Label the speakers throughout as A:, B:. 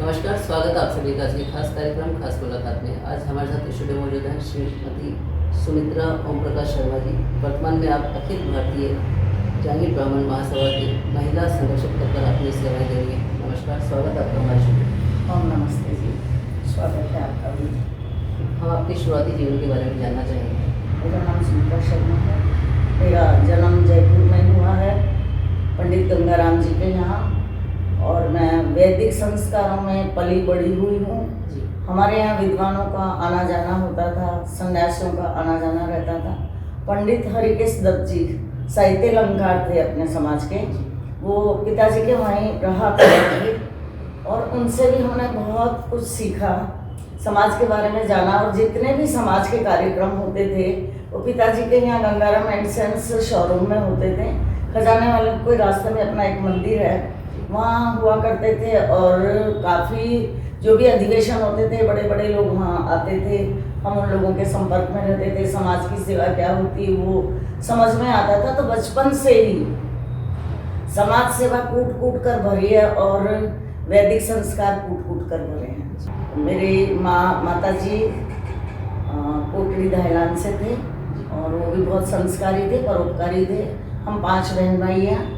A: नमस्कार, स्वागत है आप सभी का आज के खास कार्यक्रम खास मुलाकात में। आज हमारे साथ स्टूडियो मौजूद हैं श्रीमती सुमित्रा ओम प्रकाश शर्मा जी। वर्तमान में आप अखिल भारतीय जहांगीर ब्राह्मण महासभा की महिला संरक्षक पद पर अपनी सेवाएं दे रही हैं। नमस्कार, स्वागत है आपका हमारे स्टूडियो।
B: ओम नमस्ते जी, स्वागत है आपका भी।
A: हम आपके शुरुआती जीवन के बारे में जानना चाहेंगे।
B: मेरा नाम सुमित्रा शर्मा है। मेरा जन्म जयपुर में हुआ है, पंडित गंगाराम जी के यहाँ, और मैं वैदिक संस्कारों में पली बड़ी हुई हूँ। हमारे यहाँ विद्वानों का आना जाना होता था, सन्यासियों का आना जाना रहता था। पंडित हरिकेश दत्त जी साहित्य अलंकार थे अपने समाज के, वो पिताजी के वहीं रहा करते थे और उनसे भी हमने बहुत कुछ सीखा, समाज के बारे में जाना। और जितने भी समाज के कार्यक्रम होते थे वो पिताजी के यहाँ गंगाराम एंड सेंस शोरूम में होते थे। खजाने वाले कोई रास्ते में अपना एक मंदिर है, वहाँ हुआ करते थे और काफ़ी जो भी अधिवेशन होते थे बड़े बड़े लोग वहाँ आते थे। हम उन लोगों के संपर्क में रहते थे, समाज की सेवा क्या होती है वो समझ में आता था। तो बचपन से ही समाज सेवा कूट कूट कर भरी है और वैदिक संस्कार कूट कूट कर भरे हैं। मेरी माता जी कोटड़ी दहलान से थे और वो भी बहुत संस्कारी थे, परोपकारी थे। हम 5 बहन भाई हैं।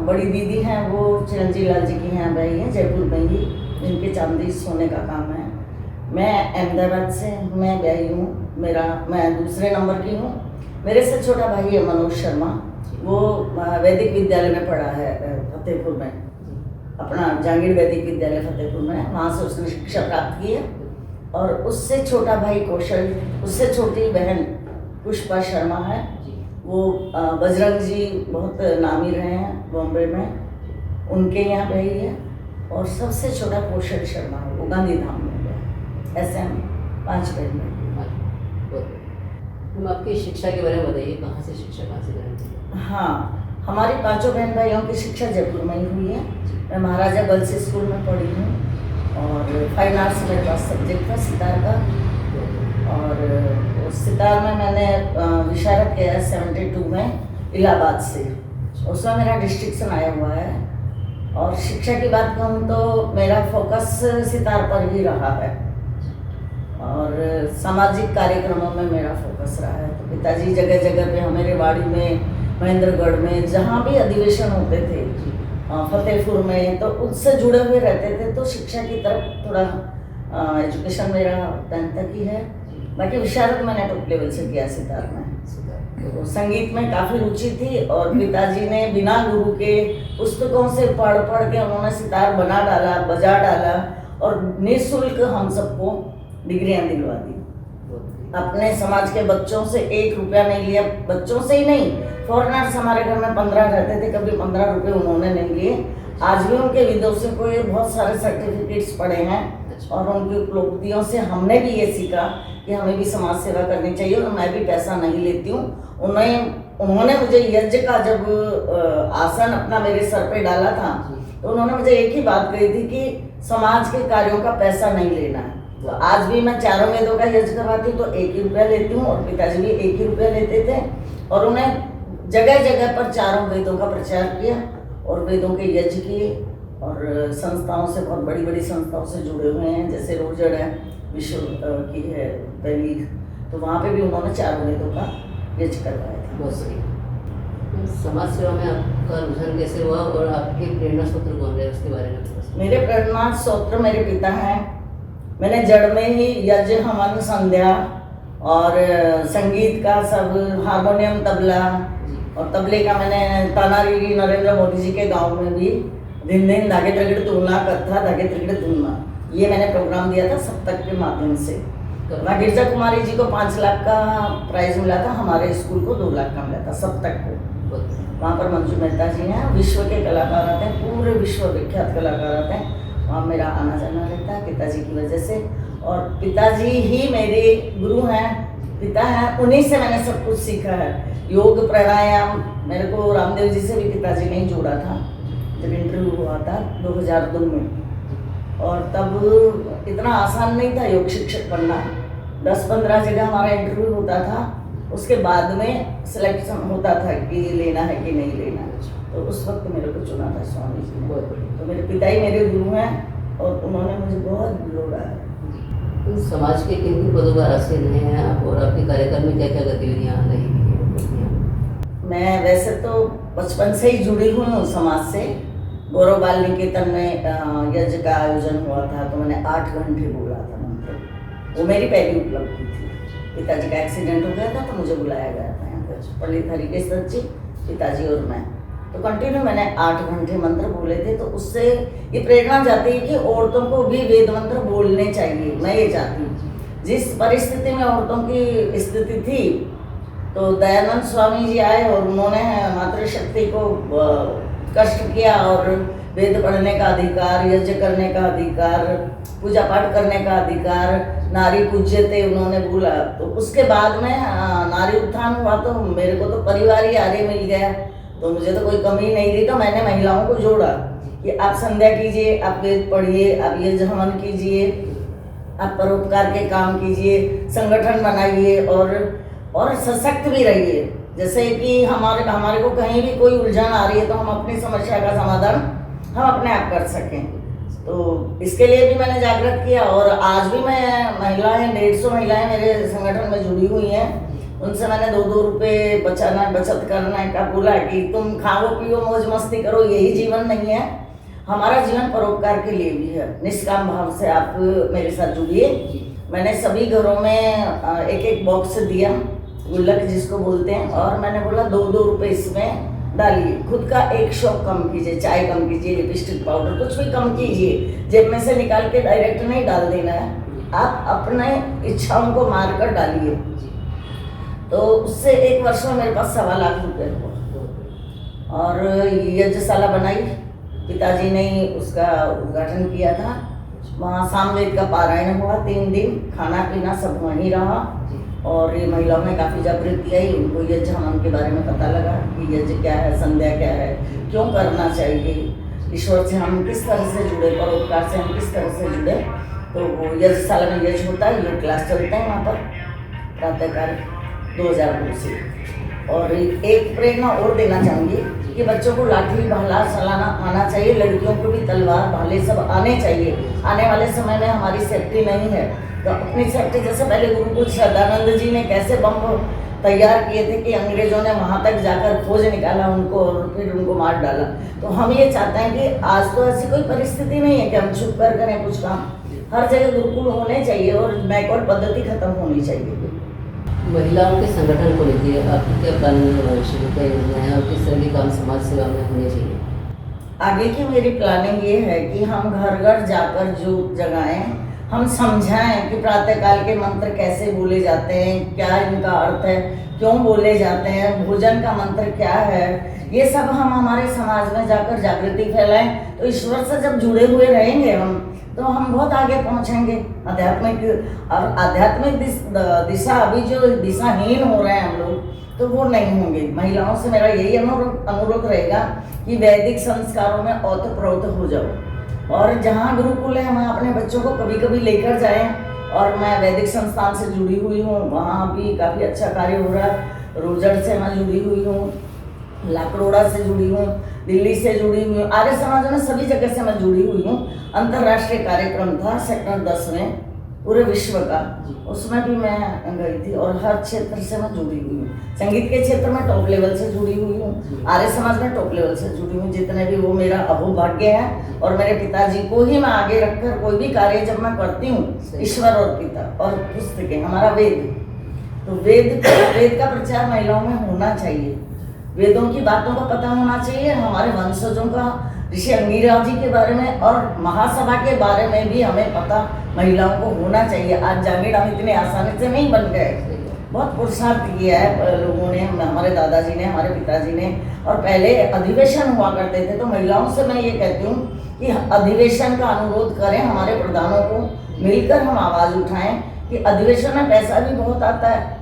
B: बड़ी दीदी हैं वो चिरंजीव लाल जी की यहाँ भाई हैं जयपुर में ही, जिनके चांदी सोने का काम है। मैं अहमदाबाद से मैं ब्याही हूँ, मैं दूसरे नंबर की हूँ। मेरे से छोटा भाई है मनोज शर्मा, वो वैदिक विद्यालय में पढ़ा है फतेहपुर में, अपना जहांगीर वैदिक विद्यालय फतेहपुर में, वहाँ से उसने शिक्षा प्राप्त की है। और उससे छोटा भाई कौशल, उससे छोटी बहन पुष्पा शर्मा है, वो बजरंग जी बहुत नामी रहे हैं बॉम्बे में, उनके यहाँ भाई है। और सबसे छोटा कौशल शर्मा है, वो गांधी धाम में गया। ऐसे हम 5 बहन भाई।
A: हम आपकी शिक्षा के बारे में बताइए, कहाँ से शिक्षा कहाँ से करें?
B: हाँ, हमारी 5 बहन भाइयों की शिक्षा जयपुर में ही हुई है। मैं महाराजा गर्ल्स स्कूल में पढ़ी हूँ और फाइन आर्ट्स मेरे पास सब्जेक्ट था सितार का। और सितार में मैंने विशारद किया है 72 में इलाहाबाद से, उसमें मेरा डिस्ट्रिक्शन आया हुआ है। और शिक्षा की बात कहूँ तो मेरा फोकस सितार पर ही रहा है और सामाजिक कार्यक्रमों में मेरा फोकस रहा है। तो पिताजी जगह जगह पे हमें रेवाड़ी में, महेंद्रगढ़ में, जहाँ भी अधिवेशन होते थे, फतेहपुर में, तो उससे जुड़े हुए रहते थे। तो शिक्षा की तरफ थोड़ा एजुकेशन मेरा 10th तक ही है। बाकी विशारद मैंने टॉप लेवल से किया सितार में। तो संगीत में काफ़ी रुचि थी और पिताजी ने बिना गुरु के पुस्तकों से पढ़ पढ़ के उन्होंने सितार बना डाला, बजा डाला और निःशुल्क हम सबको डिग्रियां दिलवा दी। अपने समाज के बच्चों से 1 रुपया नहीं लिया, बच्चों से ही नहीं, फॉरेनर्स हमारे घर में 15 रहते थे, कभी 15 रुपये उन्होंने नहीं लिए। आज भी उनके विदेशों को ये बहुत सारे सर्टिफिकेट्स पड़े हैं और उनकी उपलब्धियों से हमने भी ये सीखा कि हमें भी समाज सेवा करनी चाहिए। और मैं भी पैसा नहीं लेती हूँ। उन्होंने मुझे यज्ञ का जब आसन अपना मेरे सर पे डाला था तो उन्होंने मुझे एक ही बात कही थी कि समाज के कार्यों का पैसा नहीं लेना है। तो आज भी मैं 4 वेदों का यज्ञ करवाती हूँ तो 1 ही रुपया लेती हूँ और पिताजी भी 1 ही रुपया लेते थे। और उन्हें जगह जगह पर 4 वेदों का प्रचार किया और वेदों के यज्ञ किए। और संस्थाओं से, बहुत बड़ी बड़ी संस्थाओं से जुड़े हुए हैं, जैसे रोजड़ है, विश्व की है पहली, तो वहाँ पे भी उन्होंने 4 वेदों का यज्ञ करवाया था।
A: बहुत सही। समाज सेवा में आपका रुझान कैसे हुआ और आपके प्रेरणा स्रोत कौन रहे, उसके बारे में?
B: मेरे प्रेरणा स्रोत मेरे पिता हैं। मैंने जड़ में ही यज्ञ, हवन, संध्या और संगीत का सब, हारमोनियम, तबला, और तबले का मैंने तानारी नरेंद्र मोदी जी के गाँव में भी दिन दिन धागे त्रिगड़ तुलना, कथा धागे त्रिगड़ तुलना, ये मैंने प्रोग्राम दिया था सप्तक के माध्यम से। वहाँ गिरजा कुमारी जी को 5 लाख का प्राइज मिला था, हमारे स्कूल को 2 लाख का मिला था सप्तक को। वहाँ पर मंजू मेहता जी हैं, विश्व के कलाकार आते हैं, पूरे विश्व विख्यात कलाकार आते हैं। वहाँ मेरा आना जाना रहता है पिताजी की वजह से। और पिताजी ही मेरे गुरु हैं, पिता हैं, उन्हीं से मैंने सब कुछ सीखा है। योग, प्राणायाम, मेरे को रामदेव जी से भी पिताजी ने ही जोड़ा था जब इंटरव्यू हुआ था 2002 में। और तब इतना आसान नहीं था योग शिक्षक बनना, 10-15 जगह हमारा इंटरव्यू होता था, उसके बाद में सिलेक्शन होता था कि लेना है कि नहीं लेना। तो उस वक्त मेरे को चुना था स्वामी जी ने। तो मेरे पिता ही मेरे गुरु हैं और उन्होंने मुझे बहुत जोड़ा है।
A: तो समाज के किन किन पदों पर आसीन हैं आप, और आपके कार्यक्रम में क्या क्या गतिविधियाँ रही हैं?
B: मैं वैसे तो बचपन से ही जुड़ी हुई हूँ समाज से। गौरव बाल निकेतन में यज्ञ का आयोजन हुआ था तो मैंने 8 घंटे बोला था मंत्र। वो मेरी पहली उपलब्धि थी। पिताजी का एक्सीडेंट हो गया था तो मुझे बुलाया गया था यहाँ पर। पंडित हरिकेश दत्त जी, पिताजी और मैं, तो कंटिन्यू मैंने 8 घंटे मंत्र बोले थे। तो उससे ये प्रेरणा जाती है कि औरतों को भी वेद मंत्र बोलने चाहिए। मैं ये चाहती हूँ, जिस परिस्थिति में औरतों की स्थिति थी तो दयानंद स्वामी जी आए और उन्होंने मातृशक्ति को कष्ट किया और वेद पढ़ने का अधिकार, यज्ञ करने का अधिकार, पूजा पाठ करने का अधिकार, नारी पूज्य थे उन्होंने बोला। तो उसके बाद में नारी उत्थान हुआ तो मेरे को तो परिवार ही आगे मिल गया, तो मुझे तो कोई कमी नहीं थी। तो मैंने महिलाओं को जोड़ा कि आप संध्या कीजिए, आप वेद पढ़िए, आप यज्ञ हवन कीजिए, आप परोपकार के काम कीजिए, संगठन बनाइए और सशक्त भी रहिए। जैसे कि हमारे को कहीं भी कोई उलझन आ रही है तो हम अपनी समस्या का समाधान हम अपने आप कर सकें। तो इसके लिए भी मैंने जागृत किया और आज भी मैं महिलाएं 150 महिलाएं मेरे संगठन में जुड़ी हुई हैं। उनसे मैंने 2-2 रुपये बचत करने का बोला कि तुम खाओ पियो मौज मस्ती करो, यही जीवन नहीं है। हमारा जीवन परोपकार के लिए भी है। निष्काम भाव से आप मेरे साथ जुड़िए। मैंने सभी घरों में एक बॉक्स दिया, गुल्लक जिसको बोलते हैं, और मैंने बोला 2-2 रुपये इसमें डालिए। खुद का एक शौक कम कीजिए, चाय कम कीजिए, लिपस्टिक पाउडर कुछ भी कम कीजिए। जेब में से निकाल के डायरेक्ट नहीं डाल देना है, आप अपने इच्छाओं को मार कर डालिए। तो उससे 1 वर्ष में मेरे पास 2.25 लाख रुपये हुआ। और यज्ञशाला बनाई, पिताजी ने उसका उद्घाटन किया था। वहाँ सामवेद का पारायण हुआ 3 दिन, खाना पीना सब वहीं रहा। और ये महिलाओं में काफ़ी जागृति आई, उनको यज्ञ हवन के बारे में पता लगा कि यज्ञ क्या है, संध्या क्या है, क्यों करना चाहिए, ईश्वर से हम किस तरह से जुड़े, परोपकार से हम किस तरह से जुड़े। तो वो यज्ञशाला में यज्ञ होता है, योग क्लास चलते हैं वहाँ पर प्रातःकाल 2002 से। और एक प्रेरणा और देना चाहूँगी कि बच्चों को लाठी भाला चलाना आना चाहिए, लड़कियों को भी तलवार भाले सब आने चाहिए। आने वाले समय में हमारी सेफ्टी नहीं है तो अपनी सेफ्टी, जैसे पहले गुरुकुल सदानंद जी ने कैसे बम तैयार किए थे कि अंग्रेजों ने वहाँ तक जाकर खोज निकाला उनको और फिर उनको मार डाला। तो हम ये चाहते हैं कि आज तो ऐसी कोई परिस्थिति नहीं है कि हम छुप कर करें कुछ काम। हर जगह गुरुकुल होने चाहिए और बैकवर्ड पद्धति खत्म होनी चाहिए।
A: महिलाओं के संगठन को लेकर आपकी क्या प्लानिंग है, भविष्य में क्या योजना है और किस तरह के काम समाज सेवा में होने चाहिए?
B: आगे की मेरी प्लानिंग ये है कि हम घर घर जाकर जो जगाएं, हम समझाएं कि प्रातःकाल के मंत्र कैसे बोले जाते हैं, क्या इनका अर्थ है, क्यों बोले जाते हैं, भोजन का मंत्र क्या है, ये सब हम हमारे समाज में जाकर जागृति फैलाएं। तो ईश्वर से जब जुड़े हुए रहेंगे हम तो हम बहुत आगे पहुंचेंगे। आध्यात्मिक दिशा, अभी जो दिशाहीन हो रहे हैं हम लोग, तो वो नहीं होंगे। महिलाओं से मेरा यही अनुरोध रहेगा कि वैदिक संस्कारों में ओतप्रोत हो जाओ और जहाँ गुरुकुल है वहाँ अपने बच्चों को कभी कभी लेकर जाएं। और मैं वैदिक संस्थान से जुड़ी हुई हूँ, वहाँ भी काफ़ी अच्छा कार्य हो रहा है। रोजड़ से मैं जुड़ी हुई हूँ, लाकड़ोड़ा से जुड़ी हूँ, दिल्ली से जुड़ी हुई हूँ, आर्य समाज में सभी जगह से मैं जुड़ी हुई हूँ। अंतर्राष्ट्रीय कार्यक्रम था सेक्टर 10 में पूरे विश्व का, उसमें भी मैं गई थी और हर क्षेत्र से मैं जुड़ी हुई हूँ। संगीत के क्षेत्र में टॉप लेवल से जुड़ी हुई हूँ, आर्य समाज में टॉप लेवल से जुड़ी हूँ। जितने भी वो मेरा अहोभाग्य है और मेरे पिताजी को ही मैं आगे रखकर कोई भी कार्य जब मैं करती हूँ, ईश्वर और पिता और पुस्तकें, हमारा वेद, तो वेद का प्रचार महिलाओं में होना चाहिए। वेदों की बातों का पता होना चाहिए, हमारे वंशजों का, ऋषि अंगिरा जी के बारे में और महासभा के बारे में भी हमें पता महिलाओं को होना चाहिए। आज जागीर हम इतने आसानी से नहीं बन गए, बहुत पुरुषार्थ किया है लोगों ने, हमारे दादाजी ने, हमारे पिताजी ने। और पहले अधिवेशन हुआ करते थे, तो महिलाओं से मैं ये कहती हूँ कि अधिवेशन का अनुरोध करें, हमारे प्रधानों को मिलकर हम आवाज़ उठाएं कि अधिवेशन में पैसा भी बहुत आता है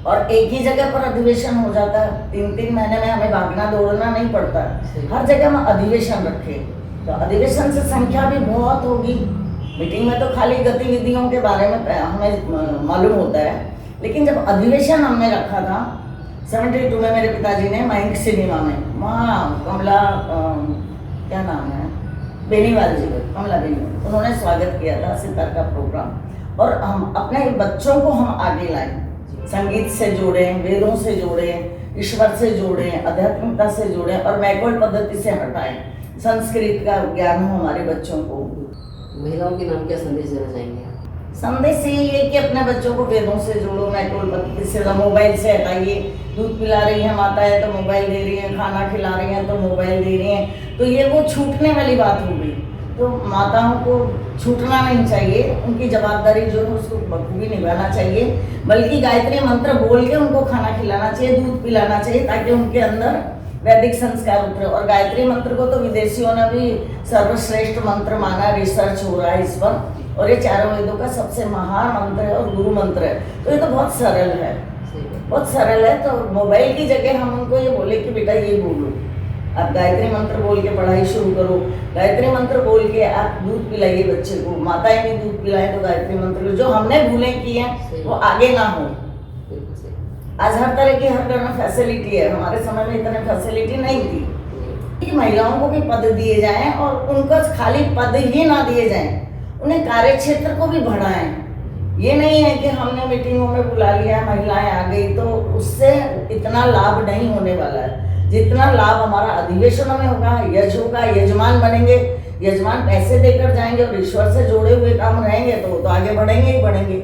B: और एक ही जगह पर अधिवेशन हो जाता है। 3-3 महीने में हमें भागना दौड़ना नहीं पड़ता, हर जगह हम अधिवेशन रखें तो अधिवेशन से संख्या भी बहुत होगी। मीटिंग में तो खाली गतिविधियों के बारे में हमें मालूम होता है, लेकिन जब अधिवेशन हमने रखा था 72 में मेरे पिताजी ने मयंक सिनेमा में, वहाँ कमला क्या नाम है, बेनीवाल जी, कमला बेनीवाल, उन्होंने स्वागत किया था सितार का प्रोग्राम। और हम अपने बच्चों को हम आगे लाएं, संगीत से जोड़ें, वेदों से जोड़ें, ईश्वर से जोड़ें, आध्यात्मिकता से जोड़ें और मैकॉल पद्धति से हटाएं। संस्कृत का ज्ञान हो हमारे बच्चों को।
A: महिलाओं के नाम क्या संदेश देना चाहेंगे आप?
B: संदेश यही है कि अपने बच्चों को वेदों से जोड़ो, मैकॉल पद्धति से, मोबाइल से हटाइए। दूध पिला रही है माता है तो मोबाइल दे रही है, खाना खिला रही हैं तो मोबाइल दे रही हैं, तो ये वो छूटने वाली बात हो गई। तो माताओं को छूटना नहीं चाहिए, उनकी जवाबदारी जो है उसको बखूबी निभाना चाहिए, बल्कि गायत्री मंत्र बोल के उनको खाना खिलाना चाहिए, दूध पिलाना चाहिए, ताकि उनके अंदर वैदिक संस्कार उतरे। और गायत्री मंत्र को तो विदेशियों ने भी सर्वश्रेष्ठ मंत्र माना, रिसर्च हो रहा है इस पर, और ये चारों वेदों का सबसे महान मंत्र है और गुरु मंत्र है। तो ये तो बहुत सरल है, बहुत सरल है। तो मोबाइल की जगह हम उनको ये बोले कि बेटा ये बोलो, आप गायत्री मंत्र बोल के पढ़ाई शुरू करो, गायत्री मंत्र बोल के आप दूध पिलाइए बच्चे को। माताएं भी दूध पिलाएं तो गायत्री मंत्र, जो हमने भूलें की हैं वो आगे ना हो। आज हर तरह की हर घर में फैसिलिटी है, हमारे समय में इतने फैसिलिटी नहीं थी कि महिलाओं को भी पद दिए जाएं, और उनको खाली पद ही ना दिए जाएं, उन्हें कार्य क्षेत्र को भी बढ़ाएं। ये नहीं है कि हमने मीटिंगों में बुला लिया, महिलाएं आ गई, तो उससे इतना लाभ नहीं होने वाला है जितना लाभ हमारा अधिवेशनों में होगा। यज होगा, यजमान बनेंगे, यजमान पैसे देकर जाएंगे और ईश्वर से जोड़े हुए काम रहेंगे तो वो तो आगे बढ़ेंगे ही बढ़ेंगे,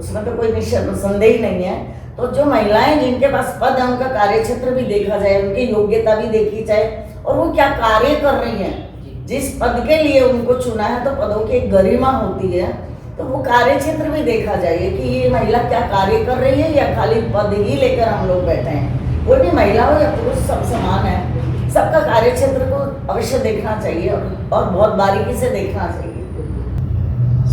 B: उसमें तो कोई संदेह ही नहीं है। तो जो महिलाएं जिनके पास पद है उनका कार्य क्षेत्र भी देखा जाए, उनकी योग्यता भी देखी जाए, और वो क्या कार्य कर रही हैं। जिस पद के लिए उनको चुना है तो पदों की एक गरिमा होती है, तो वो कार्य क्षेत्र भी देखा जाए कि ये महिला क्या कार्य कर रही है, या खाली पद ही लेकर हम लोग बैठे हैं। कोई भी महिला हो या पुरुष सब समान है, सबका कार्य क्षेत्र को अवश्य देखना चाहिए और बहुत बारीकी से देखना चाहिए।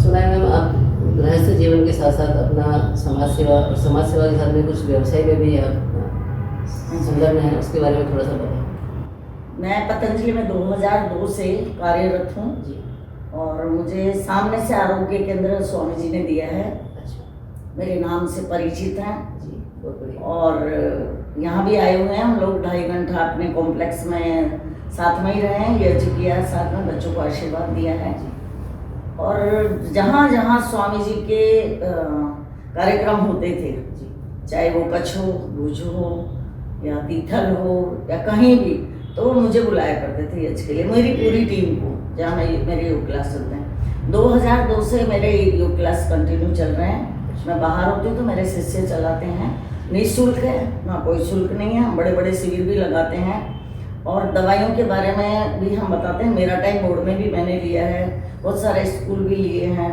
A: सुना है मैम, आप गृहस्थ जीवन के साथ साथ अपना समाज सेवा और समाज सेवा के साथ में कुछ व्यवसाय में भी आप संलग्न हैं, उसके बारे में थोड़ा सा बताएं।
B: मैं पतंजलि में 2002 से कार्यरत हूँ
A: जी, और
B: मुझे सामने से आरोग्य केंद्र स्वामी जी ने दिया है।
A: अच्छा,
B: मेरे नाम से परिचित हैं
A: जी, बहुत बढ़िया।
B: और यहाँ भी आए हुए हैं हम लोग, 2.5 घंटा अपने कॉम्प्लेक्स में साथ में ही रहे हैं, यज्ञ किया, साथ में बच्चों को आशीर्वाद दिया है। और जहाँ जहाँ स्वामी जी के कार्यक्रम होते थे, चाहे वो कच्छ हो, भुज हो या तीथल हो या कहीं भी, तो वो मुझे बुलाया करते थे यज्ञ के लिए, मेरी पूरी टीम को, जहाँ मेरे योग क्लास चलते हैं। 2002 से मेरे योग क्लास कंटिन्यू चल रहे हैं। मैं बाहर होती हूँ तो मेरे शिष्य चलाते हैं, निःशुल्क है, ना कोई शुल्क नहीं है। हम बड़े बड़े शिविर भी लगाते हैं और दवाइयों के बारे में भी हम बताते हैं। मेरा टाइम बोर्ड में भी मैंने लिया है, बहुत सारे स्कूल भी लिए हैं,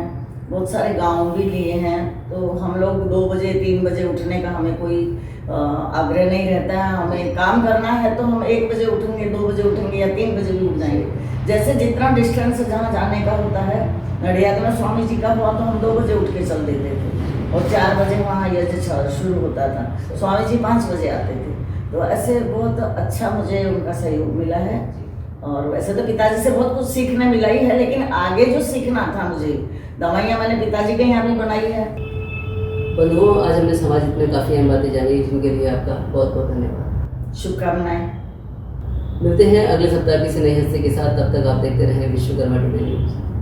B: बहुत सारे गांव भी लिए हैं। तो हम लोग 2 बजे 3 बजे उठने का हमें कोई आग्रह नहीं रहता है। हमें काम करना है तो हम 1 बजे उठेंगे, 2 बजे उठेंगे या 3 बजे भी उठ जाएंगे, जैसे जितना डिस्टेंस जहाँ जाने का होता है। नडियाद में स्वामी जी का हुआ तो हम 2 बजे उठ के चल देते थे और 4 बजे वहाँ यज्ञ शुरू होता था। स्वामी जी 5 बजे आते थे। तो ऐसे बहुत अच्छा मुझे उनका सहयोग मिला है। और वैसे तो पिताजी से बहुत कुछ सीखने मिला ही है, लेकिन आगे जो सीखना था मुझे, दवाइयाँ मैंने पिताजी के यहाँ भी बनाई है।
A: बंधुओं, आज हमने समाज में काफ़ी अहम बातें जानी, जिनके लिए आपका बहुत बहुत धन्यवाद,
B: शुभकामनाएं।
A: मिलते हैं अगले सप्ताह किसी नए हिस्से के साथ। तब तक आप देखते रहें विश्वकर्मा टुडे न्यूज़।